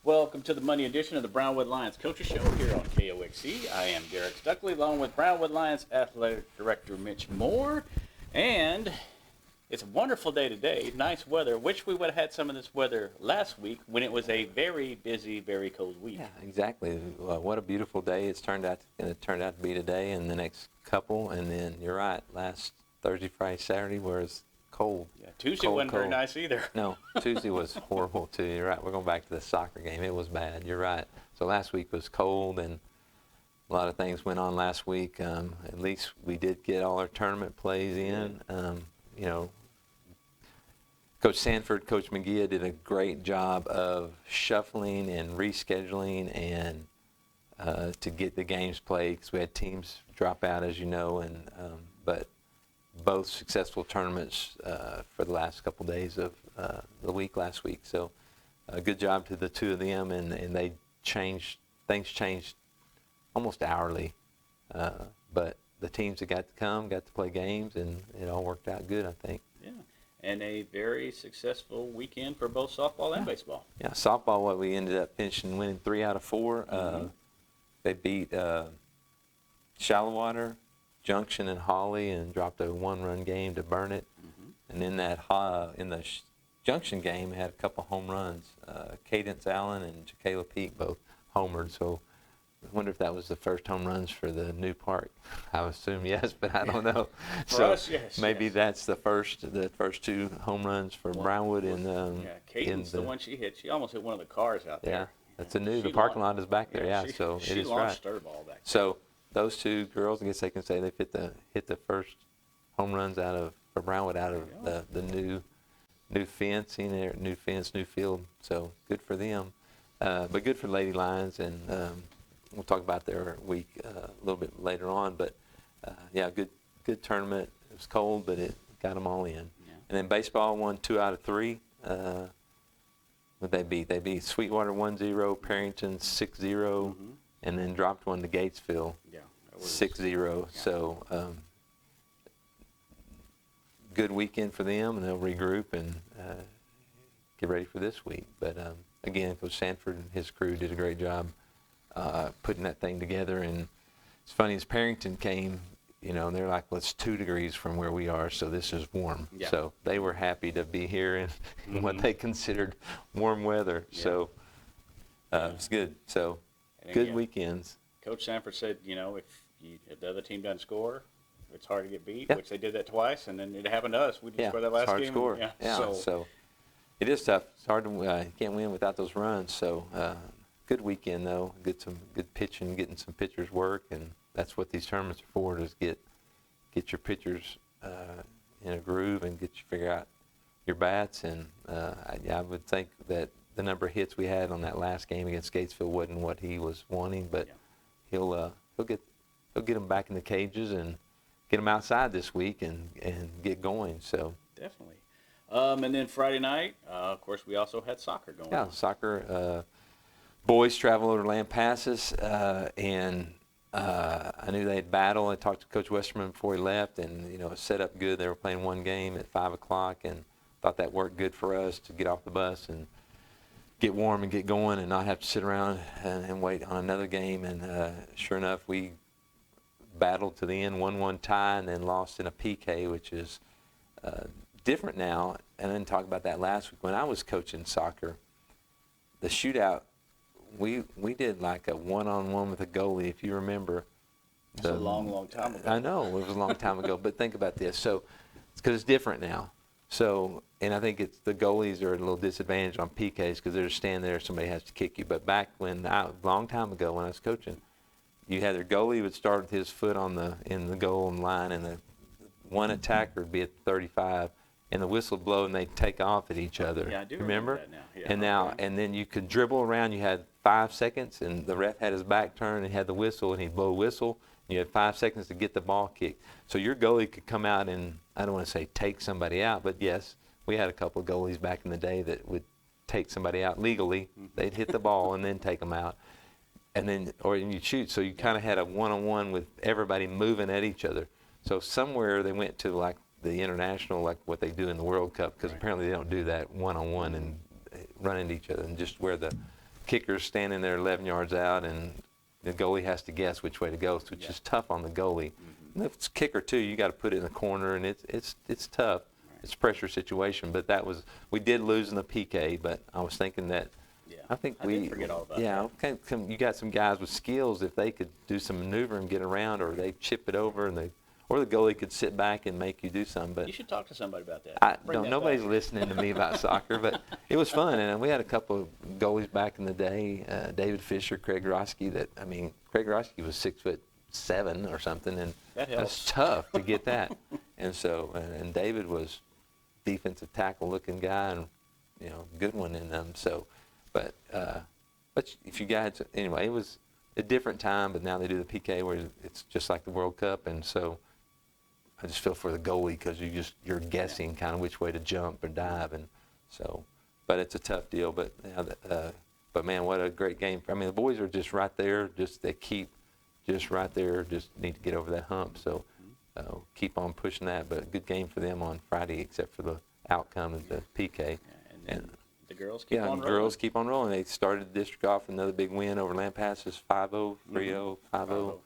Welcome to the Monday edition of the Brownwood Lions Coaches Show here on KOXC. I am Derek Stuckley, along with Brownwood Lions Athletic Director Mitch Moore. And it's a wonderful day today, nice weather. Wish we would have had some of this weather last week when it was a very busy, very cold week. Yeah, exactly. What a beautiful day it's turned out to be today and the next couple. And then you're right, last Thursday, Friday, Saturday was cold. Yeah, Tuesday wasn't very nice either. No, Tuesday was horrible too. You're right. We're going back to the soccer game. It was bad. You're right. So last week was cold and a lot of things went on last week. At least we did get all our tournament plays in. Coach Sanford, Coach McGee did a great job of shuffling and rescheduling and to get the games played because we had teams drop out, as you know, but both successful tournaments for the last couple days of the week last week. So good job to the two of them, and things changed almost hourly. But the teams that got to play games, and it all worked out good, I think. Yeah, and a very successful weekend for both softball and baseball. Yeah, softball, we ended up winning 3 out of 4. They beat Shallowater, Junction, and Holly, and dropped a 1-run game to Burnett. And in that in the Junction game, had a couple home runs. Cadence Allen and Jacayla Peak both homered. So I wonder if that was the first home runs for the new park. I would assume yes, but I don't know. For us, yes. Maybe that's the first 2 home runs for Brownwood. Cadence, the one she hit, she almost hit one of the cars out there. Yeah, that's the parking lot is back there. Yeah, so it is right. She launched her ball back there. So those 2 girls, I guess they can say they've hit the first home runs for Brownwood out of the new fencing there, new fence, new field. So good for them, but good for Lady Lions, and we'll talk about their week a little bit later on. But good tournament. It was cold, but it got them all in. Yeah. And then baseball won 2 out of 3. What they beat? They beat Sweetwater 1-0, Perrington 6-0. And then dropped one to Gatesville, 6-0. Yeah. So good weekend for them, and they'll regroup and get ready for this week. But again, Coach Sanford and his crew did a great job putting that thing together. And it's funny, as Perrington came, and they're like, well, it's 2 degrees from where we are, so this is warm. Yeah. So they were happy to be here in what they considered warm weather. Yeah. So it's good. So. Good weekends. Coach Sanford said, if the other team doesn't score, it's hard to get beat, which they did that twice, and then it happened to us. We didn't score that last game. It's hard to score. Yeah. So it is tough. It's hard to you can't win without those runs. So good weekend though. Some good pitching, getting some pitchers work, and that's what these tournaments are for. Is get your pitchers in a groove and figure out your bats. And I would think that the number of hits we had on that last game against Gatesville wasn't what he was wanting, but he'll get them back in the cages and get them outside this week and get going. So definitely. And then Friday night, of course, we also had soccer going. Yeah, soccer. Boys travel over to Lampasas, and I knew they'd battle. I talked to Coach Westerman before he left, and it was set up good. They were playing one game at 5:00, and thought that worked good for us to get off the bus and get warm and get going and not have to sit around and wait on another game. And sure enough, we battled to the end, 1-1 tie, and then lost in a PK, which is different now. And then talk about that last week. When I was coaching soccer, the shootout, we did like a one-on-one with a goalie, if you remember. It's a long time ago. I know, it was a long time ago. But think about this. So, because it's different now. So, and I think the goalies are at a little disadvantage on PKs because they're just standing there, somebody has to kick you. But back a long time ago when I was coaching, you had their goalie would start with his foot in the goal line, and the one attacker would be at 35, and the whistle would blow, and they'd take off at each other. Yeah, I do remember that now. Yeah. And then you could dribble around. You had 5 seconds, and the ref had his back turned and had the whistle, and he'd blow a whistle. And you had 5 seconds to get the ball kicked. So your goalie could come out and, I don't want to say take somebody out, but yes, we had a couple of goalies back in the day that would take somebody out legally. They'd hit the ball and then take them out. And then, or you'd shoot. So you kind of had a one-on-one with everybody moving at each other. So somewhere they went to like the international, like what they do in the World Cup, because apparently they don't do that one-on-one and run into each other, and just where the kicker's standing there 11 yards out, and the goalie has to guess which way to go, which is tough on the goalie. And if it's kicker too, you got to put it in the corner, and it's tough. It's a pressure situation. But we did lose in the PK. But I was thinking that I think we did forget all about that. You got some guys with skills. If they could do some maneuver and get around, or they chip it over, or the goalie could sit back and make you do something. But you should talk to somebody about that. Nobody's listening to me about soccer, but it was fun. And we had a couple of goalies back in the day, David Fisher, Craig Roski. Craig Roski was 6'7" or something, and that's tough to get that. And so, and David was defensive tackle looking guy, and good one in them. So, but if you guys, anyway, it was a different time. But now they do the PK where it's just like the World Cup, and so. I just feel for the goalie because you're guessing kind of which way to jump or dive, and so. But it's a tough deal. But but man, what a great game! I mean, the boys are just right there. They keep just right there. Just need to get over that hump. So keep on pushing that. But a good game for them on Friday, except for the outcome of the PK. And the girls keep on rolling. Yeah, girls keep on rolling. They started the district off another big win over Lampasas, 5-0, 3-0, 5-0,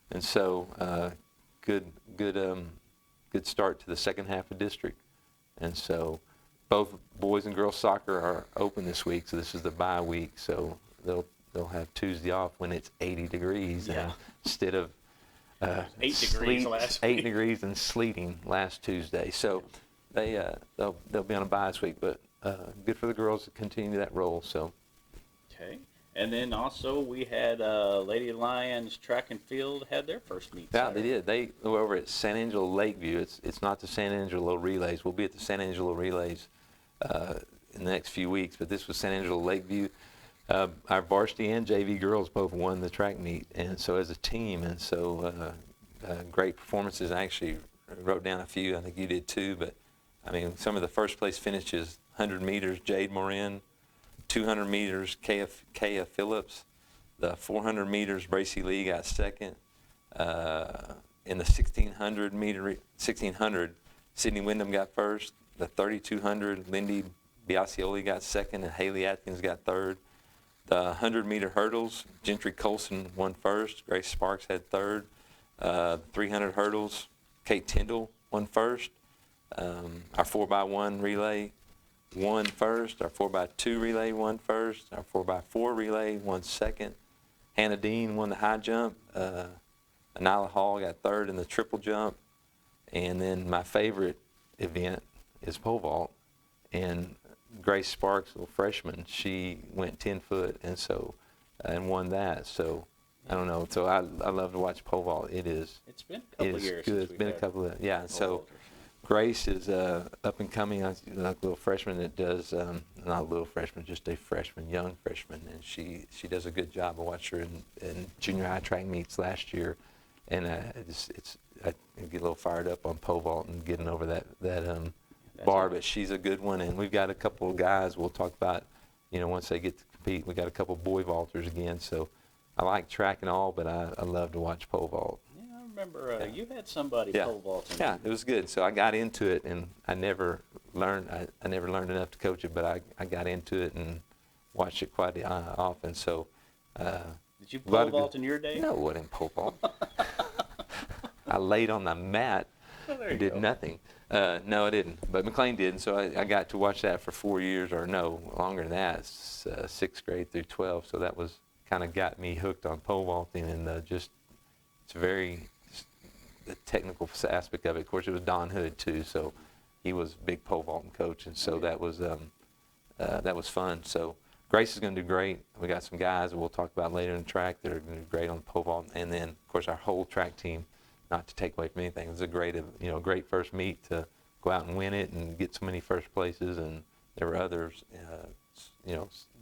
and so good start to the second half of district. And so both boys and girls soccer are open this week, so this is the bye week, so they'll have Tuesday off when it's 80 degrees instead of 8 degrees and sleeting last Tuesday. So they'll be on a bye this week, but good for the girls to continue that role. So okay. And then also we had Lady Lions Track and Field had their first meet. Yeah, they did. They were over at San Angelo Lakeview. It's not the San Angelo Relays. We'll be at the San Angelo Relays in the next few weeks, but this was San Angelo Lakeview. Our varsity and JV girls both won the track meet, and so as a team, and so great performances. I actually wrote down a few. I think you did too, but I mean some of the first place finishes: 100 meters, Jade Morin. 200 meters, Kaya Phillips. The 400 meters, Bracy Lee got second. In the 1600, Sydney Wyndham got first. The 3200, Lindy Biasioli got second, and Haley Atkins got third. The 100-meter hurdles, Gentry Colson won first. Grace Sparks had third. 300 hurdles, Kate Tyndall won first. Our 4x1 relay won first. Our 4x2 relay won first. Our 4x4 relay won second. Hannah Dean won the high jump. Anila Hall got third in the triple jump. And then my favorite event is pole vault. And Grace Sparks, a freshman, she went 10 foot and won that. So I don't know. So I love to watch pole vault. It's been a couple of years. Good. It's been a couple of So Grace is up and coming, like a little freshman that does, not a little freshman, just a freshman, young freshman, and she does a good job. I watched her in junior high track meets last year, and I get a little fired up on pole vault and getting over that bar, but she's a good one, and we've got a couple of guys we'll talk about, once they get to compete. We got a couple of boy vaulters again, so I like track and all, but I love to watch pole vault. I remember you had somebody pole vaulting. Yeah, it was good. So I got into it, and I never learned. I never learned enough to coach it, but I got into it and watched it quite often. So did you pole vault in your day? No, it wasn't pole vault. I laid on the mat and did nothing. No, I didn't. But McLean did, and so I got to watch that for 4 years, or no, longer than that, 6th grade through 12. So that was kind of got me hooked on pole vaulting, and it's very the technical aspect of it. Of course, it was Don Hood too, so he was a big pole vaulting coach, and so that was fun. So Grace is going to do great. We got some guys that we'll talk about later in the track that are going to do great on pole vault, and then of course our whole track team. Not to take away from anything, it was a great first meet to go out and win it and get so many first places, and there were others,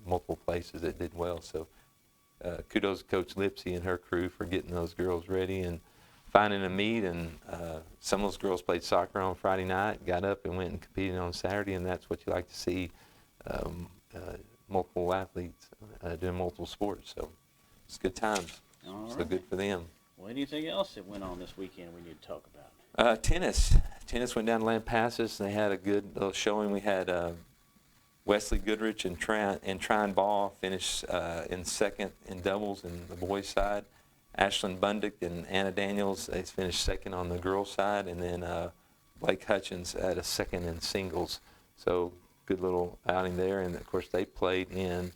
multiple places that did well. So kudos to Coach Lipsy and her crew for getting those girls ready and finding a meet. And some of those girls played soccer on Friday night, got up and went and competed on Saturday, and that's what you like to see, multiple athletes doing multiple sports. So it's good times. All so right. Good for them. Well, anything else that went on this weekend we need to talk about? Tennis. Tennis went down to Lampasas. They had a good little showing. We had Wesley Goodrich and Trine Ball finished in second in doubles in the boys' side. Ashlyn Bundick and Anna Daniels, they finished second on the girls' side. And then Blake Hutchins at a second in singles. So good little outing there. And, of course, they played in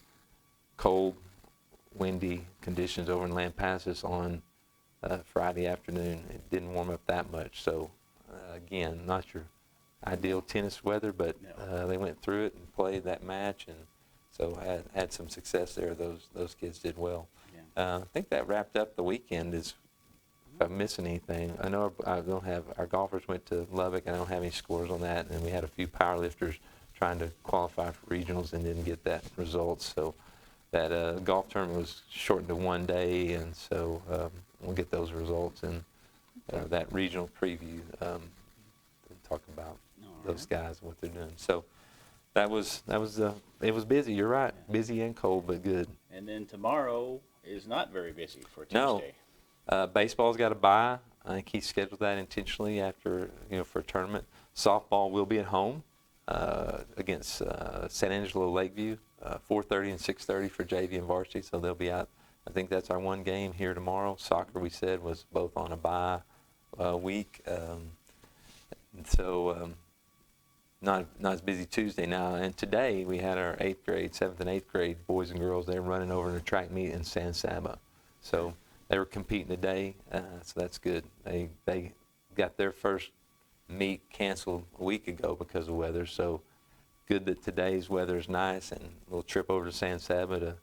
cold, windy conditions over in Lampasas on Friday afternoon. It didn't warm up that much. So, again, not your ideal tennis weather, but they went through it and played that match, and so had some success there. Those kids did well. Yeah. I think that wrapped up the weekend. If I'm missing anything, I know I don't have our golfers went to Lubbock. I don't have any scores on that, and we had a few powerlifters trying to qualify for regionals and didn't get that result. So that golf tournament was shortened to one day, and so we'll get those results and that regional preview to talk about those guys and what they're doing. So it was busy. You're right, busy and cold, but good. And then tomorrow is not very busy for Tuesday. No, baseball's got a bye. I think he scheduled that intentionally after for a tournament. Softball will be at home against San Angelo Lakeview, 4:30 and 6:30 for JV and varsity. So they'll be out. I think that's our one game here tomorrow. Soccer, we said, was both on a bye week. Not as busy Tuesday now. And today we had our 8th grade, 7th and 8th grade boys and girls. They were running over in a track meet in San Saba. So they were competing today, so that's good. They got their first meet canceled a week ago because of weather. So good that today's weather is nice, and a little trip over to San Saba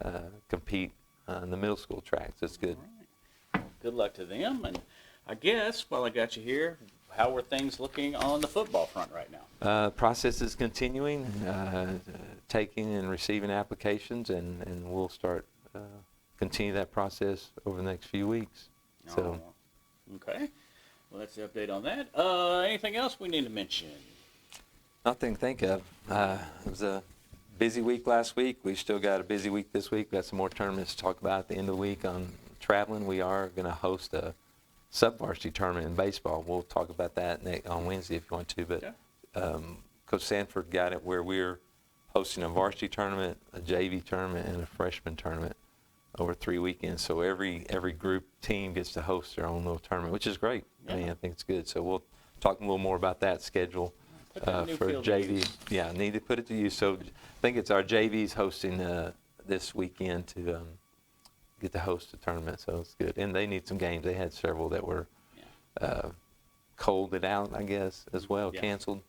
to compete in the middle school tracks. That's good. All right. Good luck to them. And I guess while I got you here, how are things looking on the football front right now? Process is continuing, taking and receiving applications, and we'll start continue that process over the next few weeks. So, okay. Well, that's the update on that. Anything else we need to mention? Nothing to think of. It was a busy week last week. We still got a busy week this week. Got some more tournaments to talk about at the end of the week on traveling. We are going to host a sub-varsity tournament in baseball. We'll talk about that on Wednesday if you want to. But Coach Sanford got it where we're hosting a varsity tournament, a JV tournament, and a freshman tournament over 3 weekends. So every group team gets to host their own little tournament, which is great. Yeah. I mean, I think it's good. So we'll talk a little more about that schedule for JV. Yeah, need to put it to use. So I think it's our JV's hosting this weekend to get to host a tournament, so it's good. And they need some games. They had several that were colded out, I guess, as well, canceled.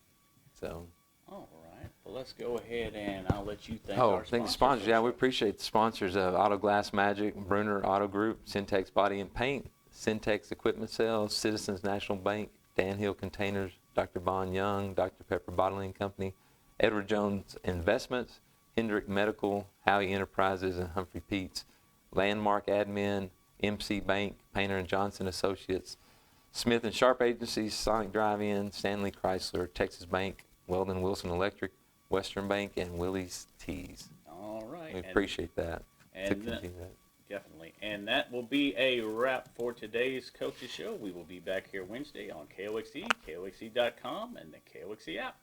So. All right. Well, let's go ahead and I'll let you thank our sponsors. Thank the sponsors. Yeah, we appreciate the sponsors of Auto Glass Magic, Bruner Auto Group, Syntex Body and Paint, Syntex Equipment Sales, Citizens National Bank, Dan Hill Containers, Dr. Von Young, Dr. Pepper Bottling Company, Edward Jones Investments, Hendrick Medical, Howie Enterprises, and Humphrey Pete's, Landmark Admin, MC Bank, Painter & Johnson Associates, Smith & Sharp Agencies, Sonic Drive-In, Stanley Chrysler, Texas Bank, Weldon Wilson Electric, Western Bank, and Willie's Teas. All right. We appreciate that. And definitely. And that will be a wrap for today's Coaches Show. We will be back here Wednesday on KOXE, KOXE.com, and the KOXE app.